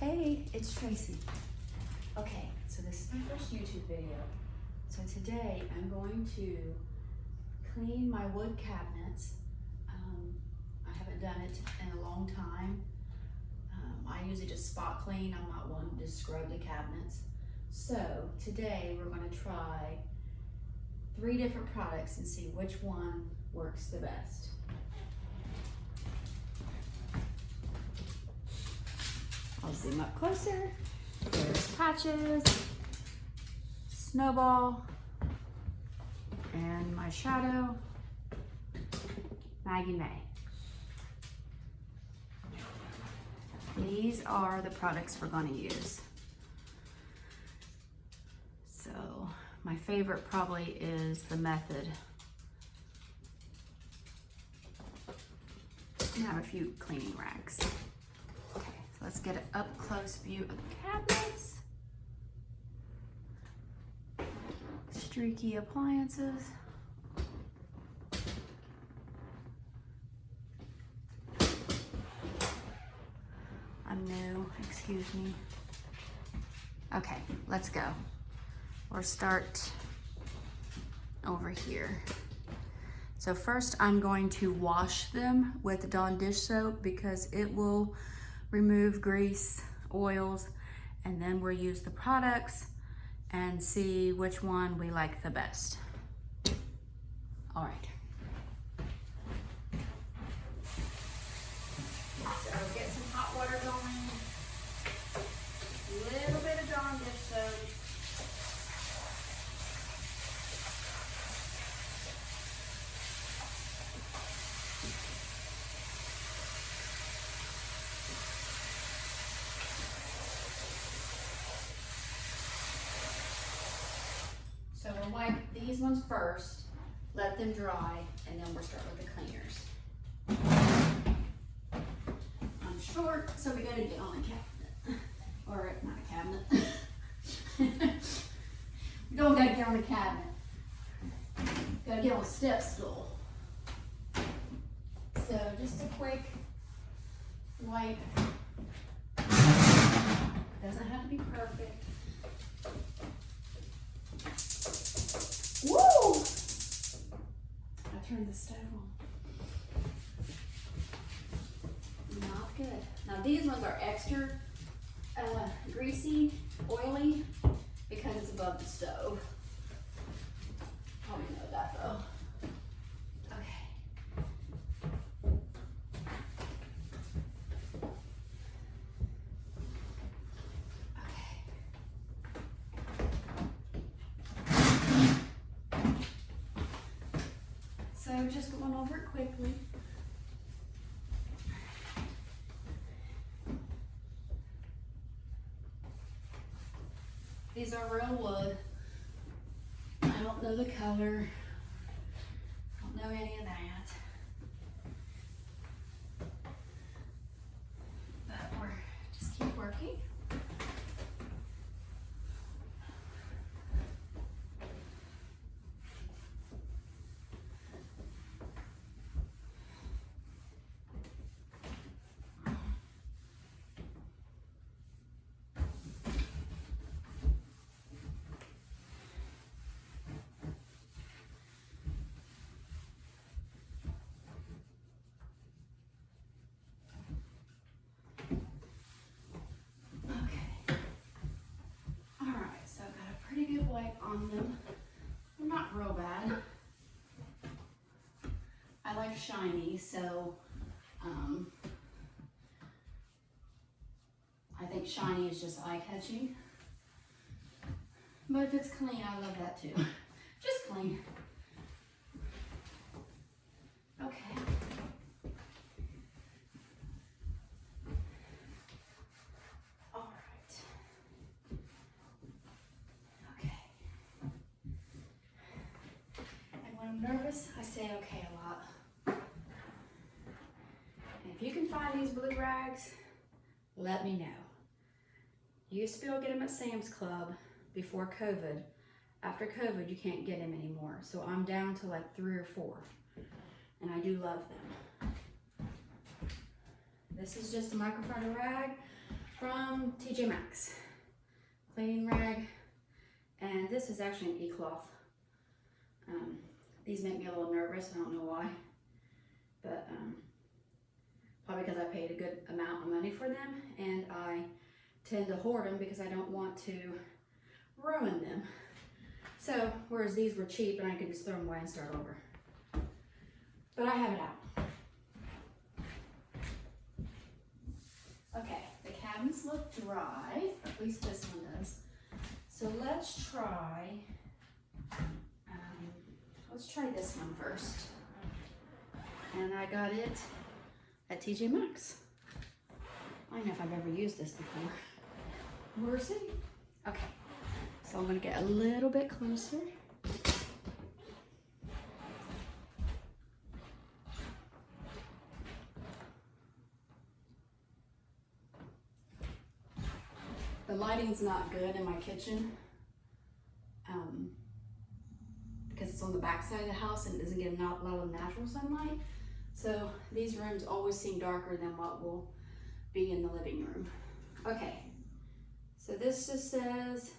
Hey, it's Tracy. Okay, so this is my first YouTube video. So today I'm going to clean my wood cabinets. I haven't done it in a long time. I usually just spot clean. I'm not one to scrub the cabinets. So today we're going to try 3 different products and see which one works the best. I'll zoom up closer. There's Patches, Snowball, and my shadow, Maggie May. These are the products we're going to use. So my favorite probably is the Method. I have a few cleaning rags. Okay, so let's get an up close view of the cabinets. Streaky appliances. I'm new, excuse me. Okay, let's go. Or start over here. So first I'm going to wash them with Dawn dish soap because it will remove grease, oils, and then we'll use the products and see which one we like the best. All right. So get some hot water going, a little bit of Dawn dish soap. So we'll wipe these ones first, let them dry, and then we'll start with the cleaners. I'm short, so we gotta get on the cabinet. Or not a cabinet. We don't gotta get on the cabinet. Gotta get on the step stool. So just a quick wipe. Doesn't have to be perfect. Woo! I turned the stove on. Not good. Now these ones are extra greasy, oily, because it's above the stove. Probably know that though. Okay. So just going over it quickly. These are real wood. I don't know the color. Don't know any of that. But we're just keep working. Wipe on them. They're not real bad. I like shiny, so I think shiny is just eye-catching. But if it's clean, I love that too. Just clean. Okay. Nervous, I say okay a lot. And if you can find these blue rags, let me know. You used to be able to get them at Sam's Club before COVID. After COVID, you can't get them anymore. So I'm down to like 3 or 4. And I do love them. This is just a microfiber rag. from TJ Maxx. Cleaning rag. And this is actually an e-cloth. These make me a little nervous. I don't know why. But probably because I paid a good amount of money for them. And I tend to hoard them because I don't want to ruin them. So, whereas these were cheap and I could just throw them away and start over. But I have it out. Okay, the cabinets look dry, or at least this one does. So let's try this one first. And I got it at TJ Maxx. I don't know if I've ever used this before. We'll see. Okay, so I'm gonna get a little bit closer. The lighting's not good in my kitchen because it's on the back side of the house and it doesn't get a lot of natural sunlight. So these rooms always seem darker than what will be in the living room. Okay, so this just says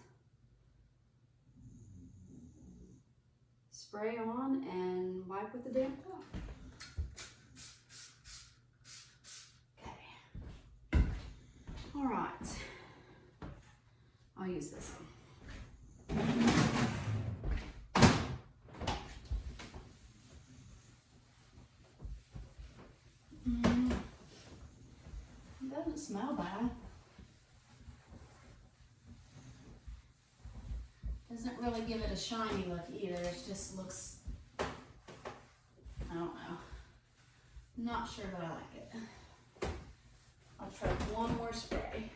spray on and wipe with the damp cloth. Okay, all right. I'll use this one. It doesn't smell bad. Doesn't really give it a shiny look either. It just looks, I don't know. Not sure that I like it. I'll try one more spray.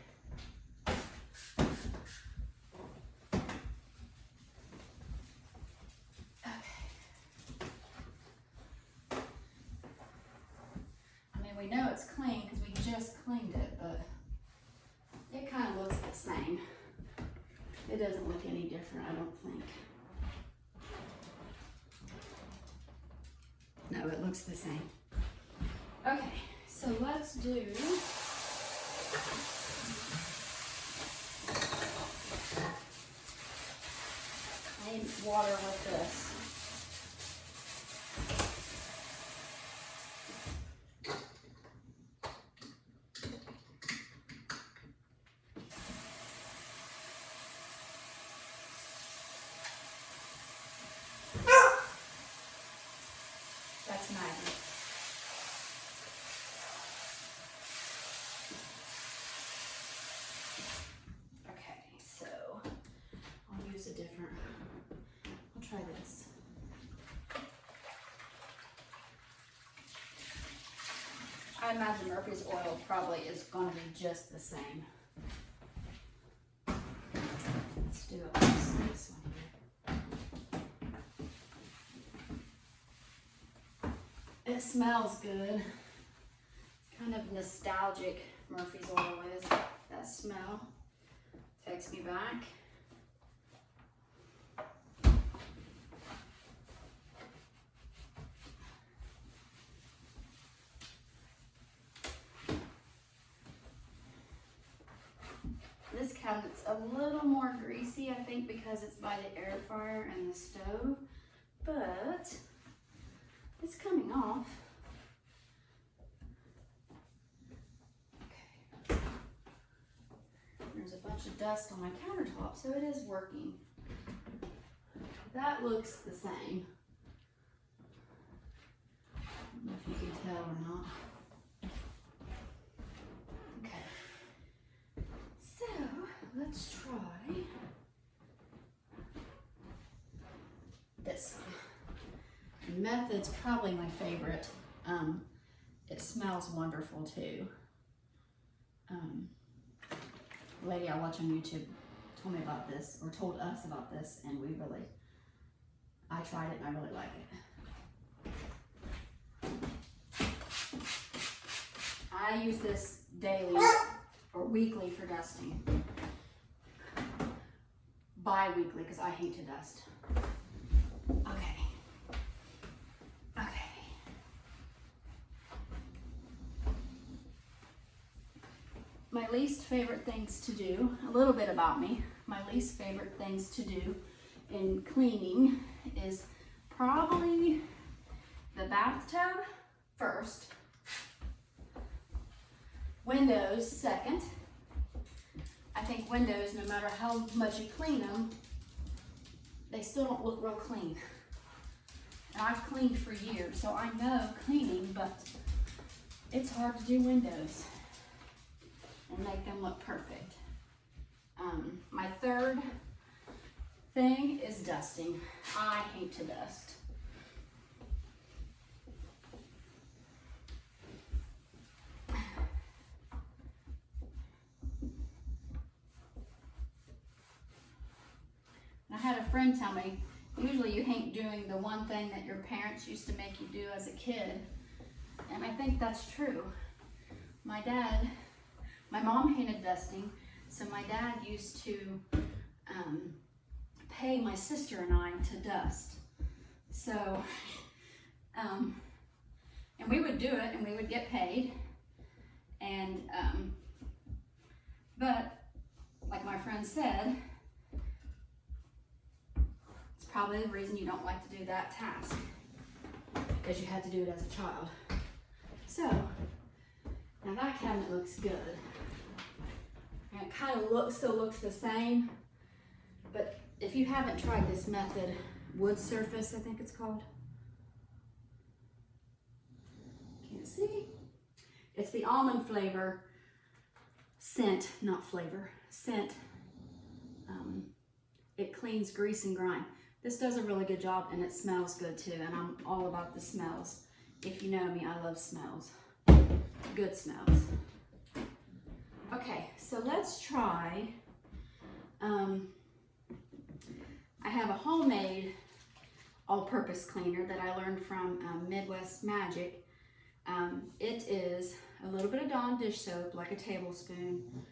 We know it's clean because we just cleaned it, but it kind of looks the same. It doesn't look any different, I don't think. No, it looks the same. Okay, so let's do I need water with this. That's nice. Okay, so I'll use a different, I'll try this. I imagine Murphy's oil probably is going to be just the same. Let's do it with this one here. It smells good. It's kind of nostalgic. Murphy's oil is. That smell takes me back. This cabinet's a little more greasy, I think, because it's by the air fryer and the stove, but it's coming off. Okay. There's a bunch of dust on my countertop, so it is working. That looks the same. I don't know if you can tell or not. Let's try this one. The Method's probably my favorite. It smells wonderful too. The lady I watch on YouTube told me about this, or told us about this, and I tried it and I really like it. I use this daily or weekly for dusting. Bi-weekly because I hate to dust. Okay. My least favorite things to do, a little bit about me, my least favorite things to do in cleaning is probably the bathtub first, windows second. I think windows, no matter how much you clean them, they still don't look real clean. And I've cleaned for years, so I know cleaning, but it's hard to do windows and make them look perfect. My third thing is dusting. I hate to dust. I had a friend tell me, usually you hate doing the one thing that your parents used to make you do as a kid. And I think that's true. My mom hated dusting, so my dad used to pay my sister and I to dust. So, and we would do it and we would get paid. And, but like my friend said, it's probably the reason you don't like to do that task, because you had to do it as a child. So, now that cabinet looks good. And it kind of still looks the same, but if you haven't tried this method, wood surface, I think it's called. Can't see. It's the almond flavor scent, not flavor, scent. It cleans grease and grime. This does a really good job and it smells good too, and I'm all about the smells. If you know me, I love smells. Good smells. Okay, so let's try, I have a homemade all-purpose cleaner that I learned from Midwest Magic. It is a little bit of Dawn dish soap, like a tablespoon,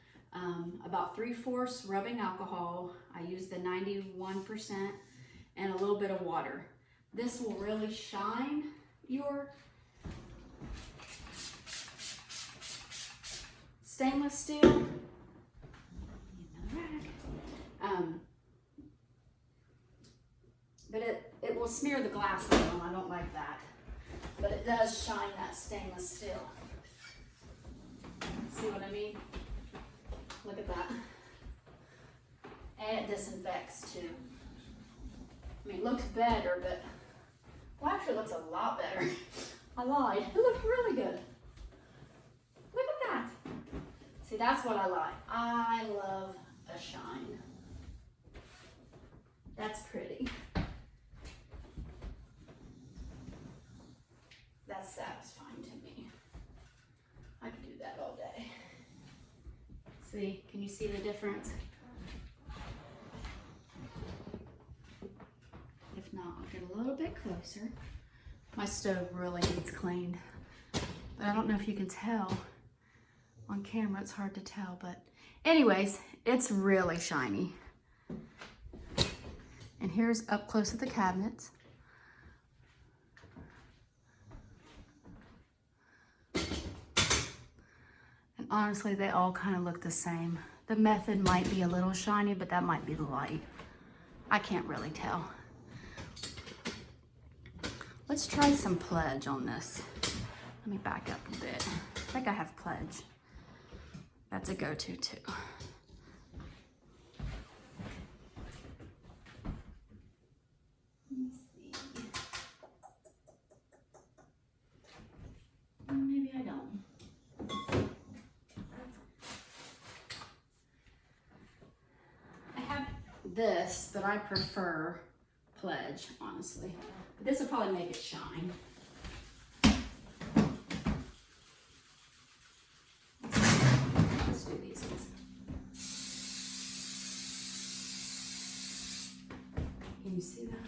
about 3/4 rubbing alcohol. I use the 91%, and a little bit of water. This will really shine your stainless steel. But it will smear the glass a little. I don't like that. But it does shine that stainless steel. See what I mean? Look at that. And it disinfects too. I mean, it looks better, but, well, actually it looks a lot better. I lied. It looks really good. Look at that. See, that's what I like. I love a shine. That's pretty. That's satisfying to me. I could do that all day. See, can you see the difference? If not, I'll get a little bit closer. My stove really needs cleaned, but I don't know if you can tell. On camera, it's hard to tell, but anyways, it's really shiny. And here's up close at the cabinets. And honestly, they all kind of look the same. The method might be a little shiny, but that might be the light. I can't really tell. Let's try some Pledge on this. Let me back up a bit. I think I have Pledge. That's a go-to too. Let me see. Maybe I don't. I have this, but I prefer Pledge, honestly. But this will probably make it shine. Let's do these ones. Can you see that?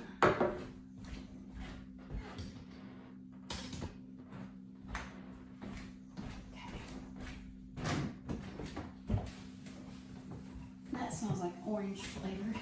Okay. That smells like orange flavored.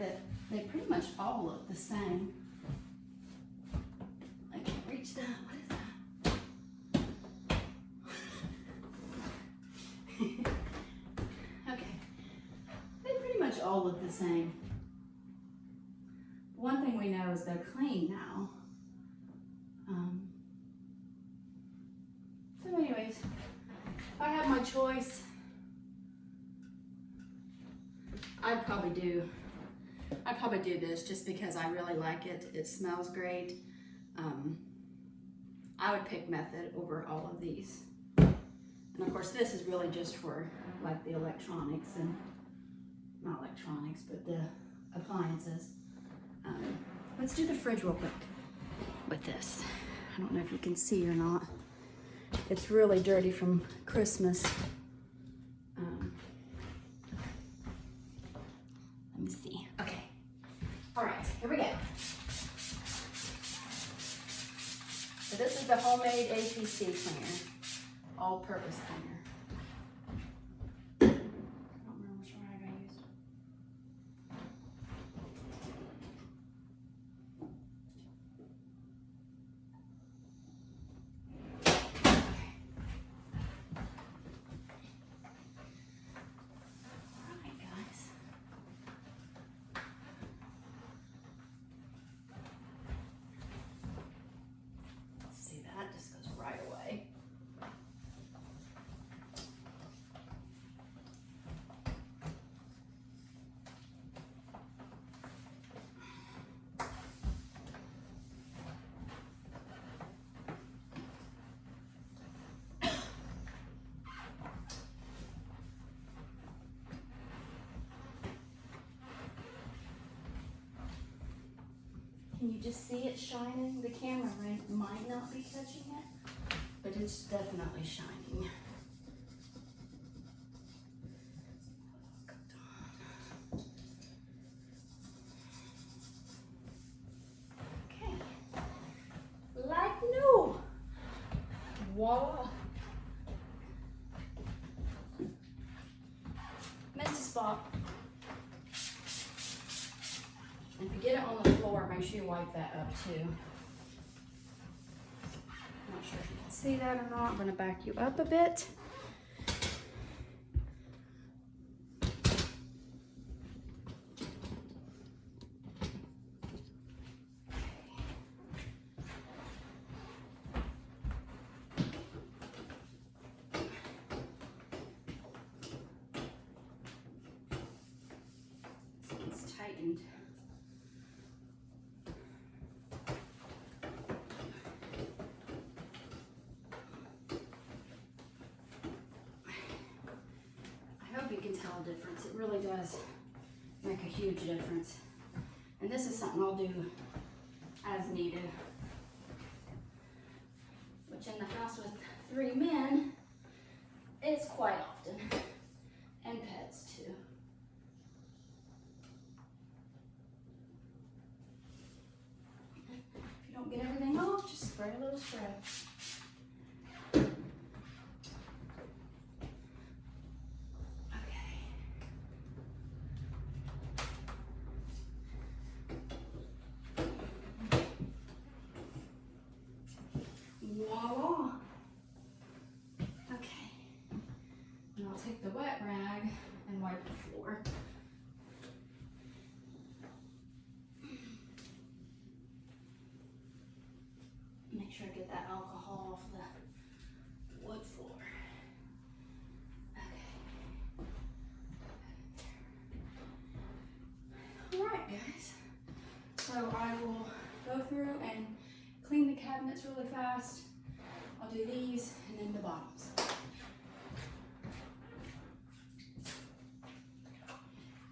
that they pretty much all look the same. I can't reach that. What is that? Okay. They pretty much all look the same. One thing we know is they're clean now. So anyways, if I had my choice, I'd probably do this just because I really like it. It smells great. I would pick Method over all of these. And of course this is really just for like the electronics and, not electronics, but the appliances. Let's do the fridge real quick with this. I don't know if you can see or not. It's really dirty from Christmas. Let me see. Okay. All right, here we go. So this is the homemade APC cleaner, all-purpose cleaner. I don't remember which rag I used. Can you just see it shining? The camera might not be touching it, but it's definitely shining. Okay, like new. Voila. Missed a spot. If you get it on the floor, make sure you wipe that up too. Not sure if you can see that or not. I'm going to back you up a bit. It's tightened. You can tell a difference. It really does make a huge difference. And this is something I'll do as needed, which in the house with 3 men is quite often, and pets too. If you don't get everything off, just spray a little spray. Voila. Okay. And I'll take the wet rag and wipe the floor. Make sure I get that alcohol off the wood floor. Okay. Alright guys. So I will go through and clean the cabinets really fast. I'll do these and then the bottoms.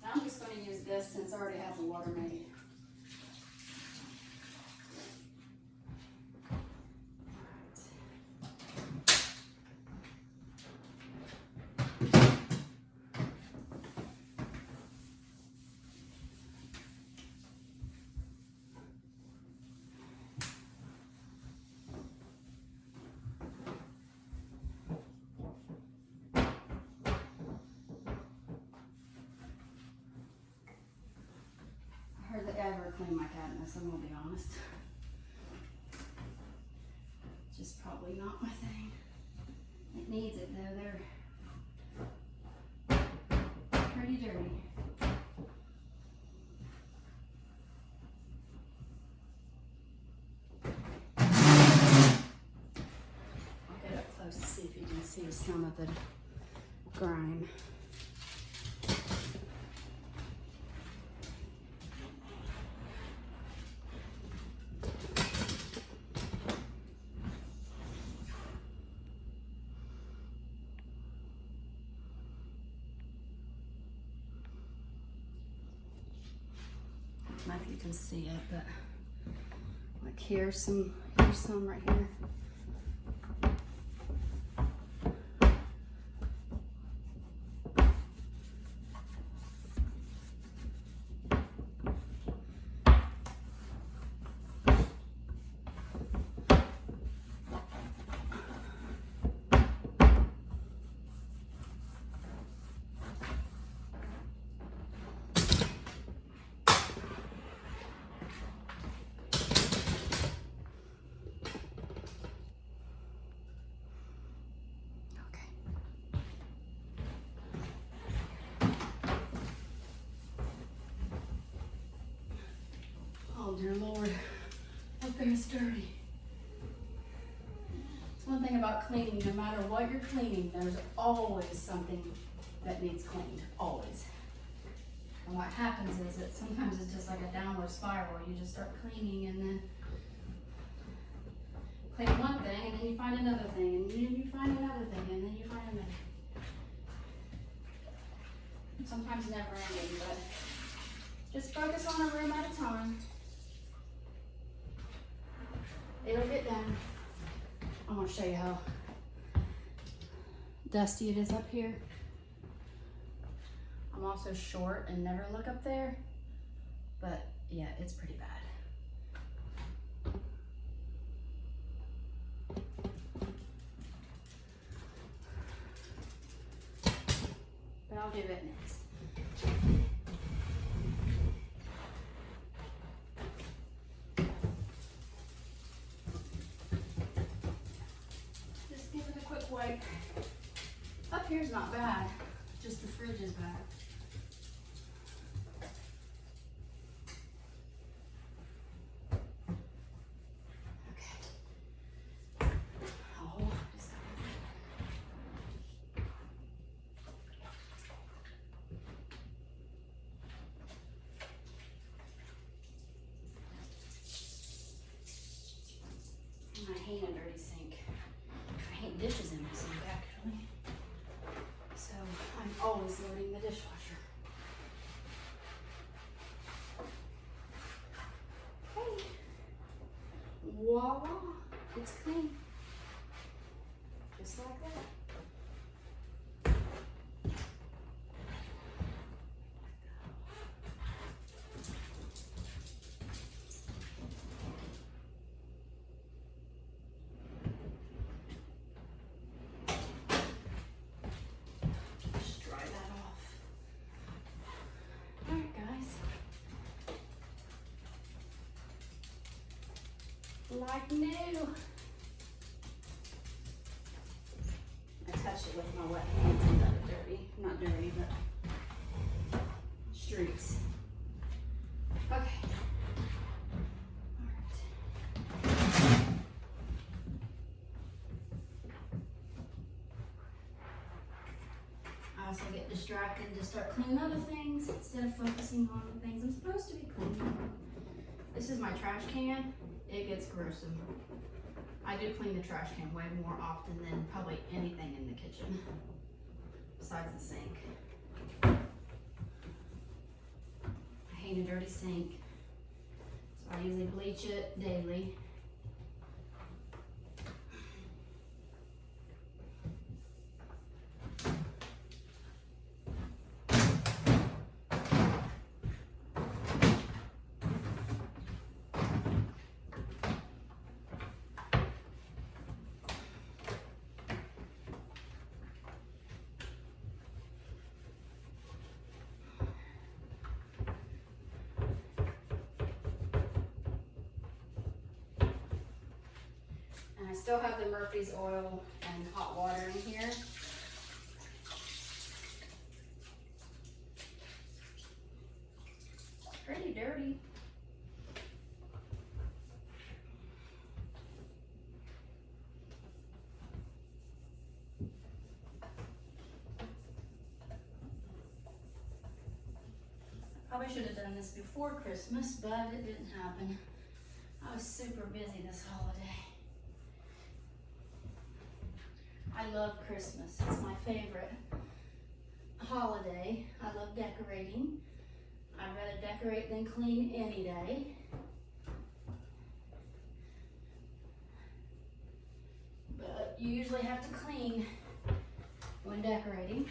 Now I'm just going to use this since I already have the water made. clean my cabinets, I'm gonna be honest. Just probably not my thing. It needs it though, they're pretty dirty. I'll get up close to see if you can see some of the grime. I don't know if you can see it, but like here's some right here. Oh dear Lord, up there is dirty. It's one thing about cleaning, no matter what you're cleaning, there's always something that needs cleaned, always. And what happens is that sometimes it's just like a downward spiral. You just start cleaning and then clean one thing and then you find another thing and then you find another thing and then you find another. Sometimes never ending, but just focus on a room at a time. It'll get done. I want to show you how dusty it is up here. I'm also short and never look up there, but yeah, it's pretty bad. But I'll do it next. Wipe. Up here's not bad, just the fridge is bad. Okay. Oh, I hate a dirty sink. I hate dishes in my sink actually. So I'm always loading the dishwasher. Hey, voila, it's clean. Just like that. Like new. I touched it with my wet hands and got it dirty. Not dirty, but streaks. Okay. Alright. I also get distracted and just start cleaning other things instead of focusing on the things I'm supposed to be cleaning. This is my trash can. It gets gruesome. I do clean the trash can way more often than probably anything in the kitchen, besides the sink. I hate a dirty sink, so I usually bleach it daily. I still have the Murphy's oil and hot water in here. Pretty dirty. Probably should have done this before Christmas, but it didn't happen. I was super busy this holiday. I love Christmas. It's my favorite holiday. I love decorating. I'd rather decorate than clean any day. But you usually have to clean when decorating.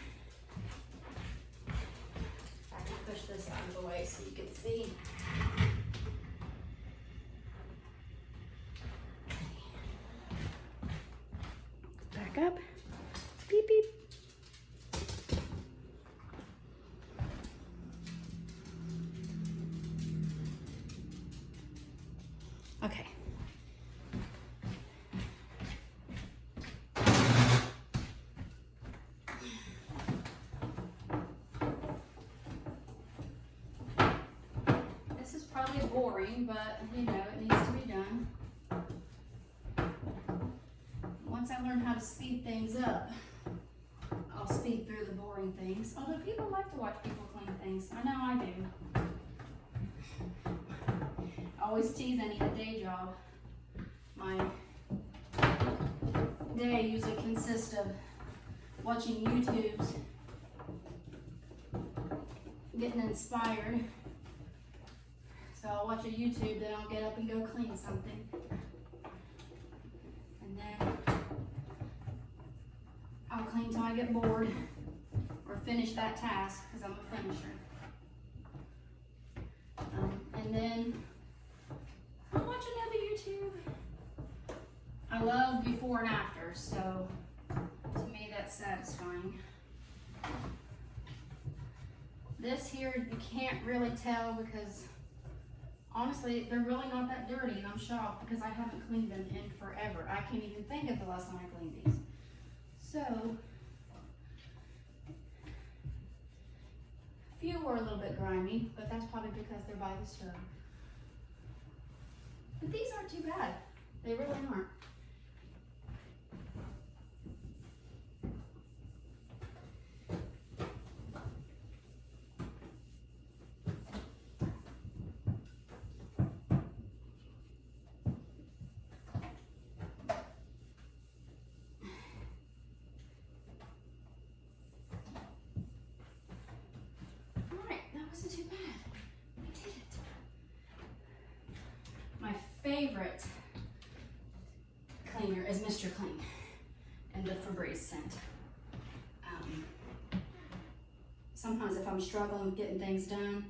I can push this out of the way so you can see. Back up. Beep, beep. Okay. This is probably boring, but you know, it needs to be done. Once I learn how to speed things up, I'll speed through the boring things. Although people like to watch people clean things. I know I do. I always tease I need a day job. My day usually consists of watching YouTubes, getting inspired. So I'll watch a YouTube, then I'll get up and go clean something. And then I'll clean till I get bored or finish that task because I'm a finisher. And then I'll watch another YouTube. I love before and after, so to me that's satisfying. This here you can't really tell because honestly they're really not that dirty, and I'm shocked because I haven't cleaned them in forever. I can't even think of the last time I cleaned these. So a few were a little bit grimy, but that's probably because they're by the stove. But these aren't too bad. They really aren't. Wasn't too bad. I did it. My favorite cleaner is Mr. Clean and the Febreze scent. Sometimes if I'm struggling with getting things done,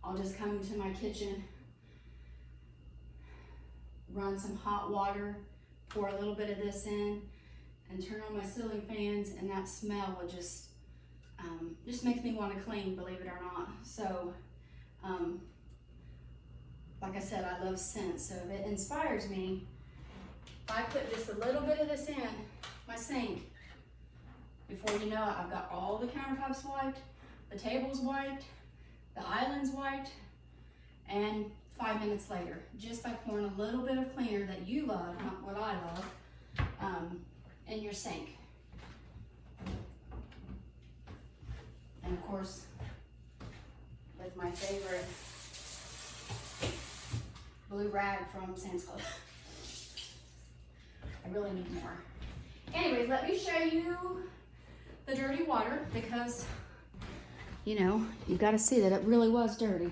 I'll just come into my kitchen, run some hot water, pour a little bit of this in, and turn on my ceiling fans, and that smell will just makes me want to clean, believe it or not. So, like I said, I love scent, so if it inspires me, if I put just a little bit of this in my sink, before you know it, I've got all the countertops wiped, the tables wiped, the islands wiped, and 5 minutes later, just by pouring a little bit of cleaner that you love, not what I love, in your sink. And of course, with my favorite blue rag from Sam's Club. I really need more. Anyways, let me show you the dirty water because, you know, you've got to see that it really was dirty.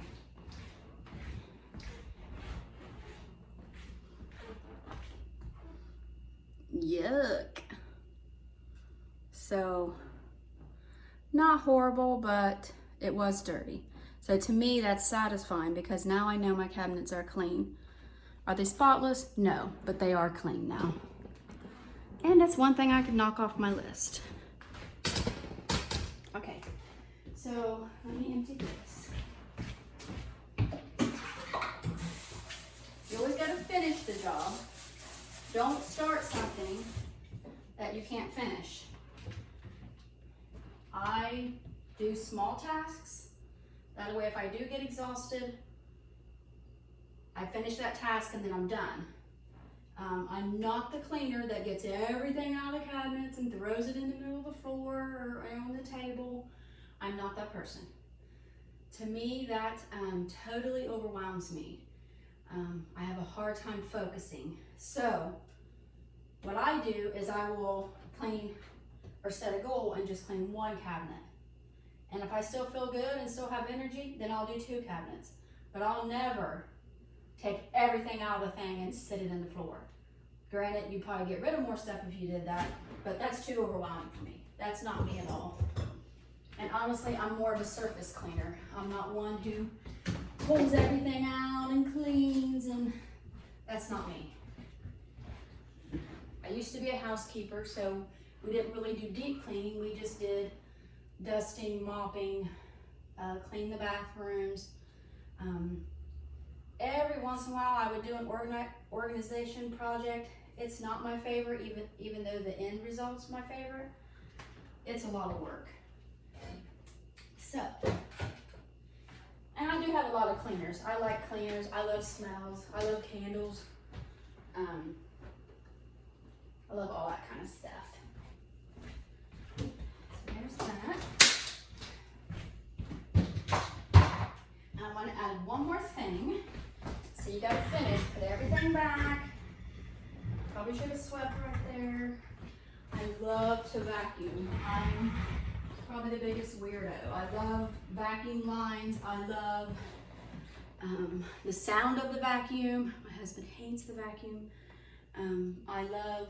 Yuck. So, not horrible, but it was dirty. So to me, that's satisfying because now I know my cabinets are clean. Are they spotless? No, but they are clean now. And that's one thing I could knock off my list. Okay, so let me empty this. You always gotta finish the job Don't start something that you can't finish. I do small tasks. That way if I do get exhausted, I finish that task and then I'm done. I'm not the cleaner that gets everything out of the cabinets and throws it in the middle of the floor or on the table. I'm not that person. To me, that totally overwhelms me. I have a hard time focusing. So what I do is I will clean or set a goal and just clean one cabinet. And if I still feel good and still have energy, then I'll do 2 cabinets. But I'll never take everything out of the thing and sit it in the floor. Granted, you probably get rid of more stuff if you did that, but that's too overwhelming for me. That's not me at all. And honestly, I'm more of a surface cleaner. I'm not one who pulls everything out and cleans, and that's not me. I used to be a housekeeper, so we didn't really do deep cleaning. We just did dusting, mopping, clean the bathrooms. Every once in a while I would do an organization project. It's not my favorite, even though the end result's my favorite. It's a lot of work. So, and I do have a lot of cleaners. I like cleaners, I love smells, I love candles. I love all that kind of stuff. So there's that. I want to add one more thing. So you gotta finish, put everything back. Probably should have swept right there. I love to vacuum. I'm probably the biggest weirdo. I love vacuum lines. I love the sound of the vacuum. My husband hates the vacuum. I love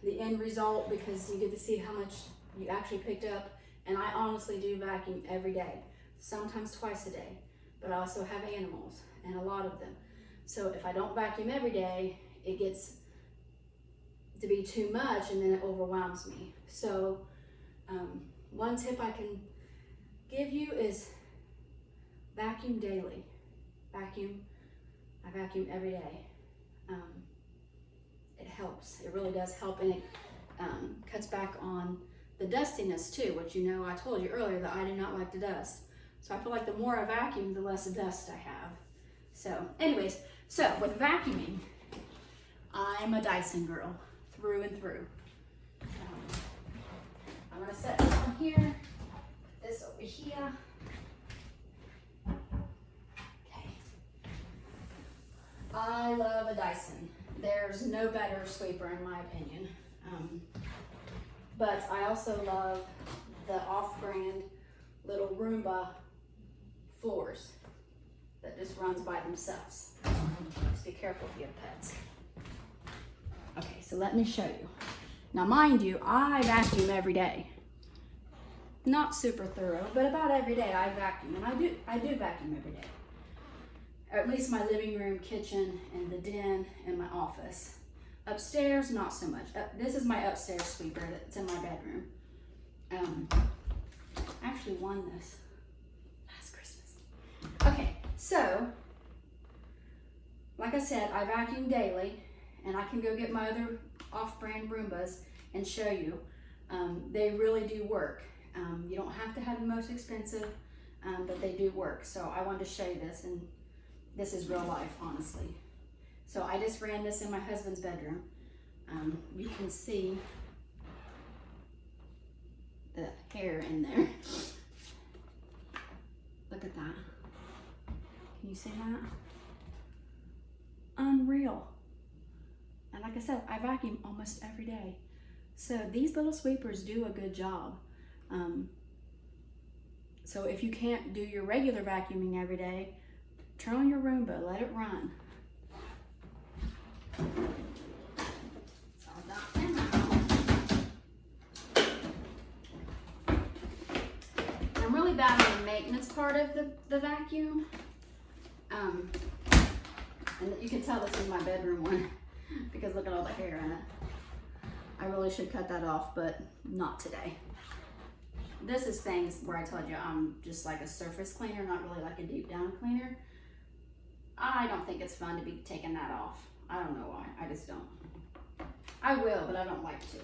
the end result because you get to see how much you actually picked up. And I honestly do vacuum every day, sometimes twice a day. But I also have animals, and a lot of them. So if I don't vacuum every day, it gets to be too much and then it overwhelms me. So one tip I can give you is vacuum daily. I vacuum every day. It helps, it really does help, and it cuts back on the dustiness too, which you know I told you earlier that I do not like to dust. So I feel like the more I vacuum, the less dust I have. So anyways, so with vacuuming, I'm a Dyson girl through and through. I'm gonna set this one here, this over here. Okay. I love a Dyson. There's no better sweeper in my opinion. But I also love the off-brand little Roomba floors that just runs by themselves. Just be careful if you have pets. Okay, so let me show you. Now mind you, I vacuum every day. Not super thorough, but about every day I vacuum, and I do vacuum every day. Or at least my living room, kitchen, and the den, and my office. Upstairs, not so much. This is my upstairs sweeper that's in my bedroom. I actually won this last Christmas. Okay, so, like I said, I vacuum daily, and I can go get my other off-brand Roombas and show you. They really do work. You don't have to have the most expensive, but they do work. So I wanted to show you this, and this is real life, honestly. So I just ran this in my husband's bedroom. You can see the hair in there. Look at that. Can you see that? Unreal. And like I said, I vacuum almost every day. So these little sweepers do a good job. So if you can't do your regular vacuuming every day, turn on your Roomba, let it run. I'm really bad on the maintenance part of the vacuum. And you can tell this is my bedroom one because look at all the hair in it. I really should cut that off, but not today. This is things where I told you I'm just like a surface cleaner, not really like a deep down cleaner. I don't think it's fun to be taking that off. I don't know why, I just don't. I will, but I don't like to.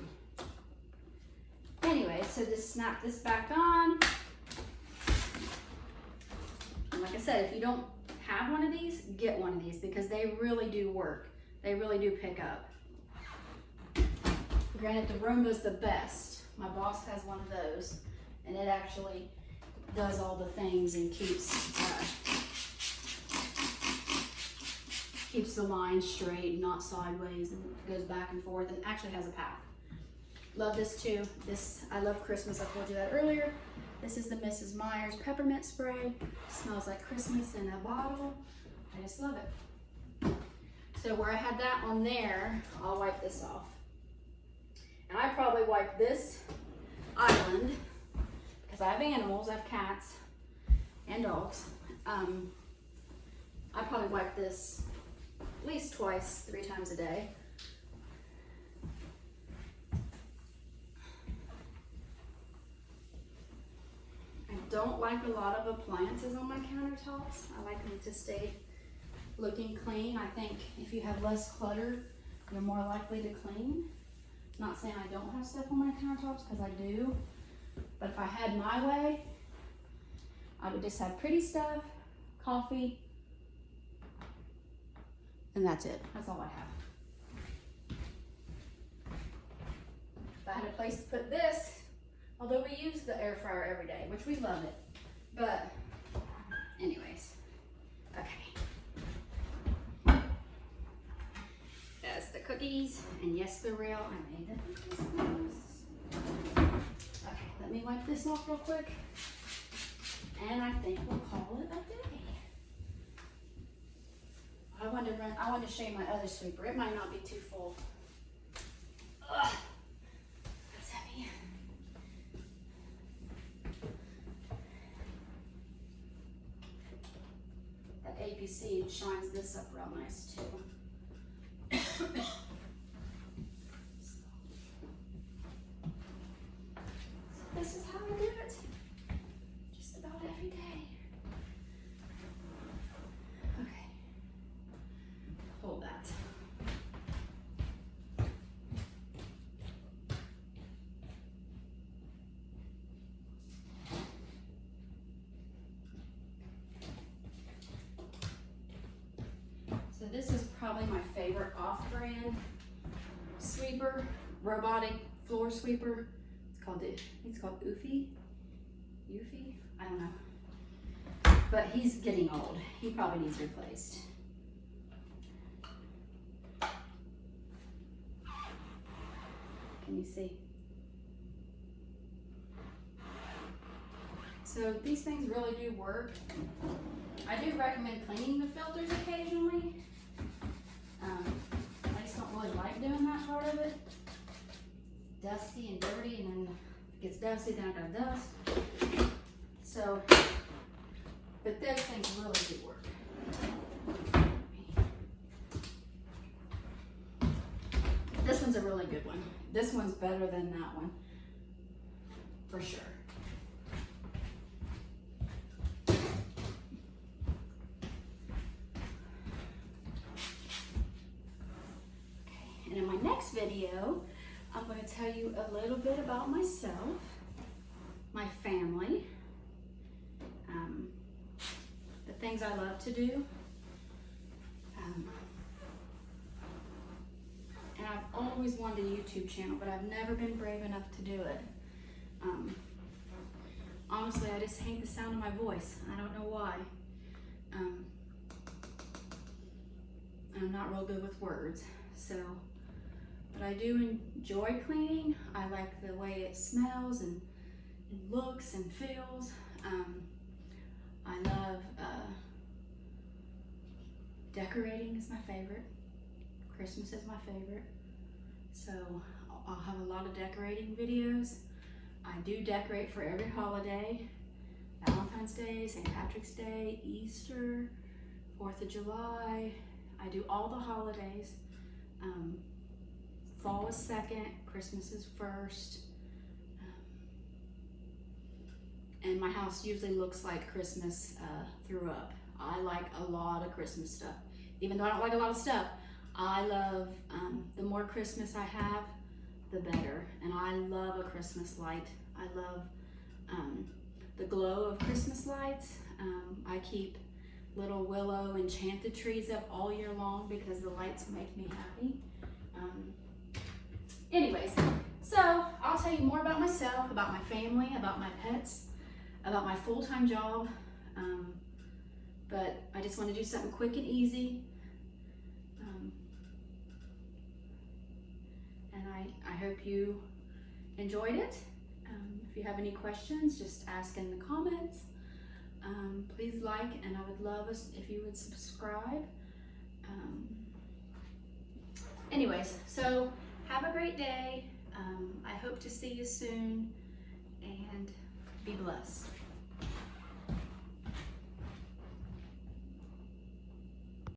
Anyway, so just snap this back on. And like I said, if you don't have one of these, get one of these because they really do work. They really do pick up. Granted, the Roomba's the best. My boss has one of those, and it actually does all the things and keeps the line straight, not sideways, and goes back and forth, and actually has a path. Love this too. I love Christmas. I told you that earlier. This is the Mrs. Meyer's peppermint spray. Smells like Christmas in a bottle. I just love it. So where I had that on there, I'll wipe this off. And I probably wipe this island because I have animals. I have cats and dogs. I probably wipe this at least twice, 3 times a day. I don't like a lot of appliances on my countertops. I like them to stay looking clean. I think if you have less clutter, you're more likely to clean. Not saying I don't have stuff on my countertops, because I do. But if I had my way, I would just have pretty stuff, coffee, and that's it. That's all I have. If I had a place to put this, although we use the air fryer every day, which we love it. But anyways, okay. That's the cookies, and yes, they're real. I made the cookies. Okay, let me wipe this off real quick, and I think we'll call it a day. I wanted to show you my other sweeper. It might not be too full. Ugh, that's heavy. That APC shines this up real nice too. So this is how I do it. Just about every day. Okay. Hold that. So this is probably my favorite off-brand sweeper, robotic floor sweeper. It's called Eufy. Eufy? I don't know. But he's getting old. He probably needs replaced. Can you see? So these things really do work. I do recommend cleaning the filters occasionally. I just don't really like doing that part of it. Dusty and dirty, and then if it gets dusty, then I got dust. So, but those things really do work. This one's a really good one. This one's better than that one, for sure. And in my next video, I'm going to tell you a little bit about myself, my family, the things I love to do. And I've always wanted a YouTube channel, but I've never been brave enough to do it. Honestly, I just hate the sound of my voice. I don't know why. I'm not real good with words, so. But I do enjoy cleaning. I like the way it smells and looks and feels. I love decorating is my favorite. Christmas is my favorite. So I'll have a lot of decorating videos. I do decorate for every holiday. Valentine's Day, St. Patrick's Day, Easter, 4th of July. I do all the holidays. Fall is 2nd, Christmas is 1st. And my house usually looks like Christmas through up. I like a lot of Christmas stuff. Even though I don't like a lot of stuff, I love, the more Christmas I have, the better. And I love a Christmas light. I love the glow of Christmas lights. I keep little willow enchanted trees up all year long because the lights make me happy. Anyways, so I'll tell you more about myself, about my family, about my pets, about my full-time job. But I just want to do something quick and easy. And I hope you enjoyed it. If you have any questions, just ask in the comments. Please like, and I would love us if you would subscribe. Anyways, so have a great day. I hope to see you soon, and be blessed.